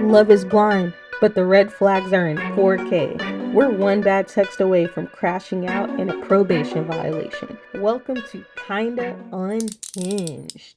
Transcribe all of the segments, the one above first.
Love is blind, but the red flags are in 4K. We're one bad text away from crashing out in a probation violation. Welcome to Kinda Unhinged.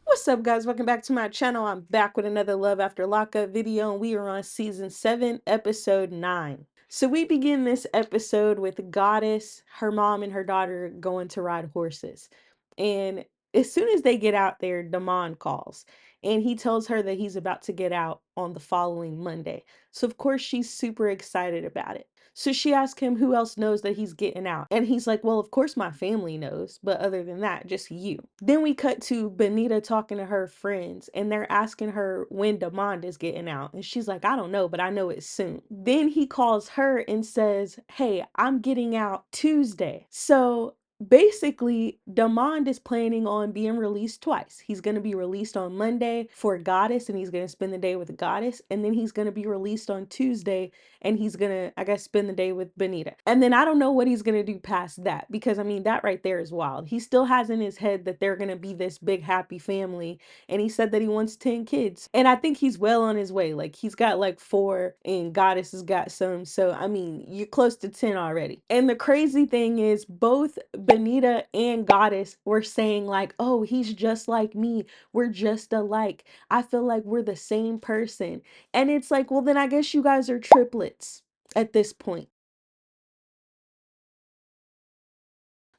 What's up, guys? Welcome back to my channel. I'm back with another Love After Lockup video, and we are on season 7, episode 9. So we begin this episode with Goddess, her mom, and her daughter going to ride horses. And as soon as they get out there, Damon calls and he tells her that he's about to get out on the following Monday. So, of course, she's super excited about it. So she asks him who else knows that he's getting out. And he's like, well, of course my family knows, but other than that, just you. Then we cut to Benita talking to her friends, and they're asking her when Demond is getting out. And she's like, I don't know, but I know it's soon. Then he calls her and says, hey, I'm getting out Tuesday. So basically, Demond is planning on being released twice. He's going to be released on Monday for Goddess, and he's going to spend the day with Goddess. And then he's going to be released on Tuesday, and he's going to, I guess, spend the day with Benita. And then I don't know what he's going to do past that, because I mean, that right there is wild. He still has in his head that they're going to be this big, happy family. And he said that he wants 10 kids. And I think he's well on his way. Like, he's got like 4, and Goddess has got some. So, I mean, you're close to 10 already. And the crazy thing is, both Benita and Goddess were saying, like, oh, he's just like me. We're just alike. I feel like we're the same person. And it's like, well, then I guess you guys are triplets at this point.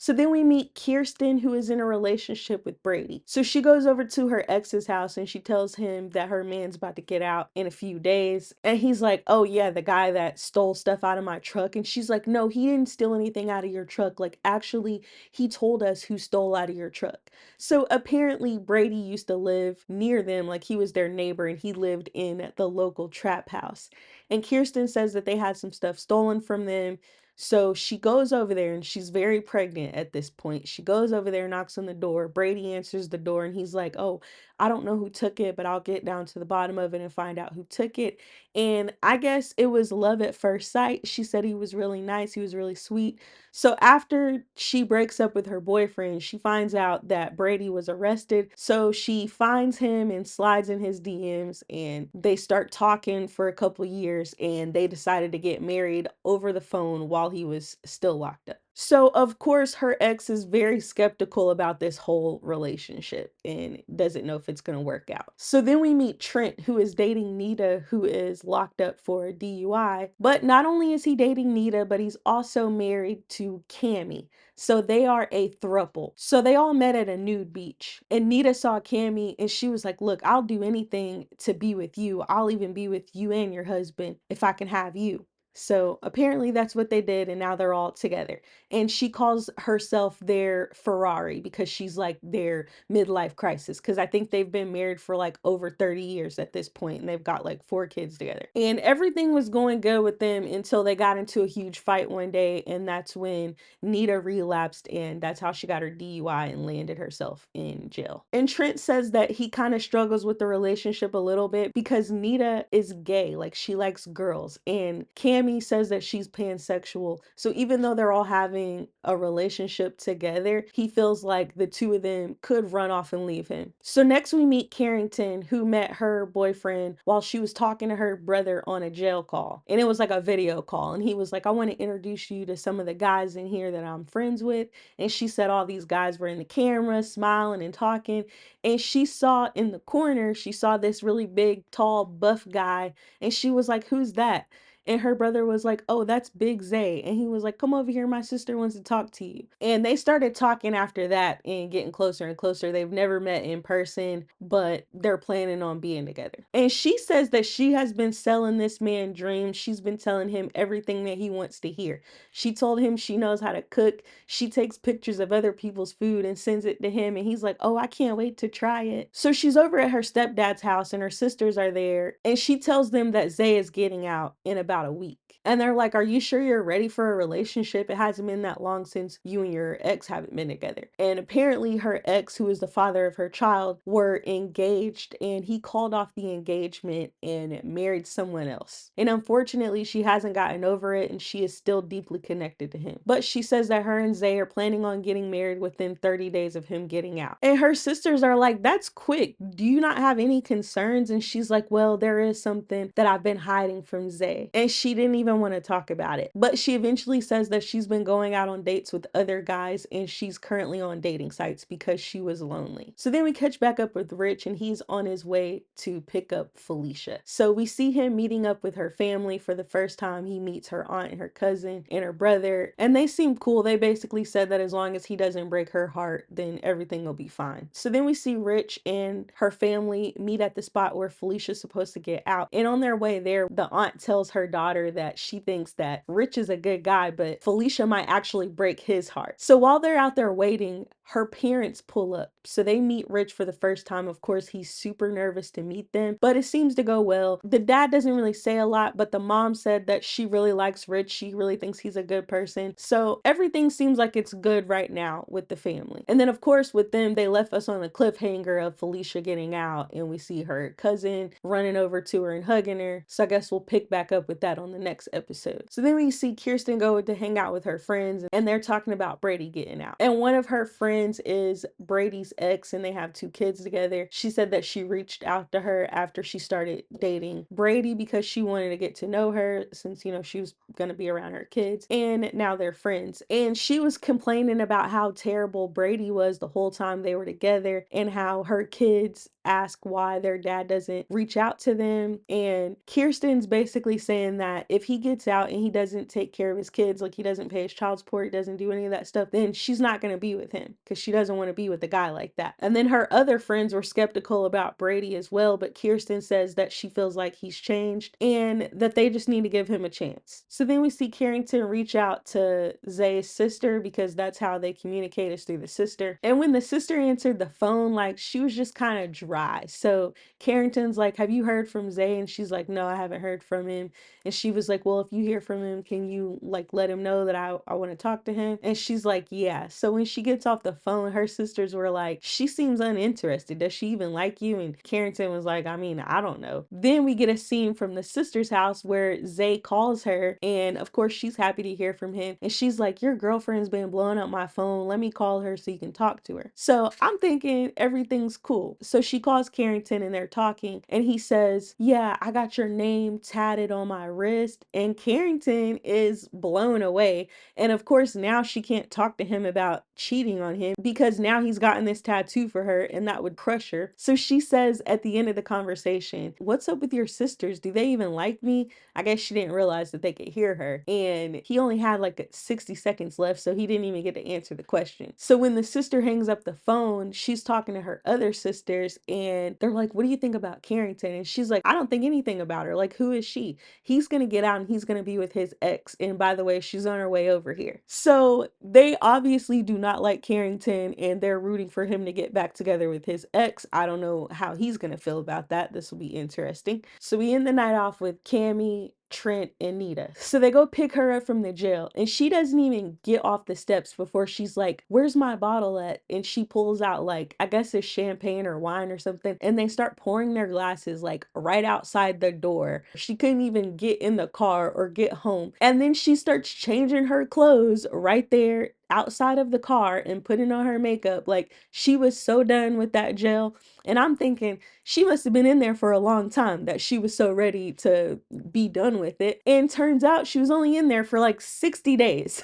So then we meet Kirsten, who is in a relationship with Brady. So she goes over to her ex's house and she tells him that her man's about to get out in a few days. And he's like, oh yeah, the guy that stole stuff out of my truck. And she's like, no, he didn't steal anything out of your truck. Like, actually, he told us who stole out of your truck. So apparently Brady used to live near them, like he was their neighbor, and he lived in the local trap house. And Kirsten says that they had some stuff stolen from them. So she goes over there, and she's very pregnant at this point. She goes over there, knocks on the door. Brady answers the door, and he's like, oh, I don't know who took it, but I'll get down to the bottom of it and find out who took it. And I guess it was love at first sight. She said he was really nice. He was really sweet. So after she breaks up with her boyfriend, she finds out that Brady was arrested. So she finds him and slides in his DMs, and they start talking for a couple years, and they decided to get married over the phone while he was still locked up. So, of course, her ex is very skeptical about this whole relationship and doesn't know if it's going to work out. So then we meet Trent, who is dating Nita, who is locked up for a DUI. But not only is he dating Nita, but he's also married to Cammy. So they are a throuple. So they all met at a nude beach. And Nita saw Cammy and she was like, look, I'll do anything to be with you. I'll even be with you and your husband if I can have you. So apparently that's what they did, and now they're all together. And she calls herself their Ferrari because she's like their midlife crisis. Because I think they've been married for like over 30 years at this point, and they've got like 4 kids together. And everything was going good with them until they got into a huge fight one day, and that's when Nita relapsed, and that's how she got her DUI and landed herself in jail. And Trent says that he kind of struggles with the relationship a little bit because Nita is gay, like she likes girls, and Cammy says that she's pansexual. So even though they're all having a relationship together, he feels like the two of them could run off and leave him. So next we meet Carrington, who met her boyfriend while she was talking to her brother on a jail call. And it was like a video call. And he was like, I want to introduce you to some of the guys in here that I'm friends with. And she said all these guys were in the camera smiling and talking. And she saw in the corner, she saw this really big, tall, buff guy. And she was like, who's that? And her brother was like, oh, that's Big Zay. And he was like, come over here. My sister wants to talk to you. And they started talking after that and getting closer and closer. They've never met in person, but they're planning on being together. And she says that she has been selling this man dreams. She's been telling him everything that he wants to hear. She told him she knows how to cook. She takes pictures of other people's food and sends it to him. And he's like, oh, I can't wait to try it. So she's over at her stepdad's house and her sisters are there. And she tells them that Zay is getting out in about a week. And they're like, "Are you sure you're ready for a relationship? It hasn't been that long since you and your ex haven't been together." And apparently her ex, who is the father of her child, were engaged, and he called off the engagement and married someone else. And unfortunately, she hasn't gotten over it, and she is still deeply connected to him. But she says that her and Zay are planning on getting married within 30 days of him getting out. And her sisters are like, "That's quick. Do you not have any concerns?" And she's like, "Well, there is something that I've been hiding from Zay." And she didn't even want to talk about it. But she eventually says that she's been going out on dates with other guys, and she's currently on dating sites because she was lonely. So then we catch back up with Rich, and he's on his way to pick up Felicia. So we see him meeting up with her family for the first time. He meets her aunt and her cousin and her brother, and they seem cool. They basically said that as long as he doesn't break her heart, then everything will be fine. So then we see Rich and her family meet at the spot where Felicia's supposed to get out. And on their way there, the aunt tells her daughter that she thinks that Rich is a good guy, but Felicia might actually break his heart. So while they're out there waiting, her parents pull up. So they meet Rich for the first time. Of course, he's super nervous to meet them, but it seems to go well. The dad doesn't really say a lot, but the mom said that she really likes Rich. She really thinks he's a good person. So everything seems like it's good right now with the family. And then of course with them, they left us on a cliffhanger of Felicia getting out, and we see her cousin running over to her and hugging her. So I guess we'll pick back up with that on the next episode. So then we see Kirsten go to hang out with her friends, and they're talking about Brady getting out. And one of her friends is Brady's ex, and they have 2 kids together. She said that she reached out to her after she started dating Brady because she wanted to get to know her, since, you know, she was going to be around her kids, and now they're friends. And she was complaining about how terrible Brady was the whole time they were together, and how her kids ask why their dad doesn't reach out to them. And Kirsten's basically saying that if he gets out and he doesn't take care of his kids, like he doesn't pay his child support, he doesn't do any of that stuff, then she's not going to be with him because she doesn't want to be with a guy like that. And then her other friends were skeptical about Brady as well, but Kirsten says that she feels like he's changed and that they just need to give him a chance. So then we see Carrington reach out to Zay's sister, because that's how they communicate, is through the sister. And when the sister answered the phone, like, she was just kind of dry. So Carrington's like, "Have you heard from Zay?" And she's like, "No, I haven't heard from him." And she was like, "Well, if you hear from him, can you like let him know that I want to talk to him?" And she's like, "Yeah." So when she gets off the phone, her sisters were like, "She seems uninterested. Does she even like you?" And Carrington was like, "I mean, I don't know." Then we get a scene from the sister's house where Zay calls her, and of course she's happy to hear from him. And she's like, "Your girlfriend's been blowing up my phone. Let me call her so you can talk to her." So I'm thinking everything's cool. So she calls Carrington and they're talking, and he says, "Yeah, I got your name tatted on my wrist." And Carrington is blown away. And of course, now she can't talk to him about cheating on him because now he's gotten this tattoo for her, and that would crush her. So she says at the end of the conversation, "What's up with your sisters? Do they even like me?" I guess she didn't realize that they could hear her. And he only had like 60 seconds left, so he didn't even get to answer the question. So when the sister hangs up the phone, she's talking to her other sisters, and they're like, "What do you think about Carrington?" And she's like, "I don't think anything about her. Like, who is she? He's gonna get out and he's gonna be with his ex. And by the way, she's on her way over here." So they obviously do not like Carrington, and they're rooting for him to get back together with his ex. I don't know how he's gonna feel about that. This will be interesting. So we end the night off with Cammy, Trent, and Nita. So they go pick her up from the jail, and she doesn't even get off the steps before she's like, "Where's my bottle at?" And she pulls out, like, I guess it's champagne or wine or something, and they start pouring their glasses like right outside the door. She couldn't even get in the car or get home. And then she starts changing her clothes right there outside of the car and putting on her makeup. Like, she was so done with that jail. And I'm thinking she must have been in there for a long time that she was so ready to be done with it. And turns out she was only in there for like 60 days.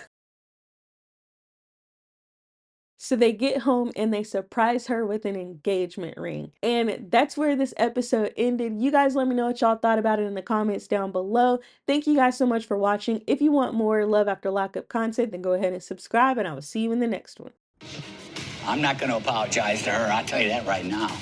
So they get home and they surprise her with an engagement ring. And that's where this episode ended. You guys let me know what y'all thought about it in the comments down below. Thank you guys so much for watching. If you want more Love After Lockup content, then go ahead and subscribe, and I will see you in the next one. I'm not going to apologize to her. I'll tell you that right now.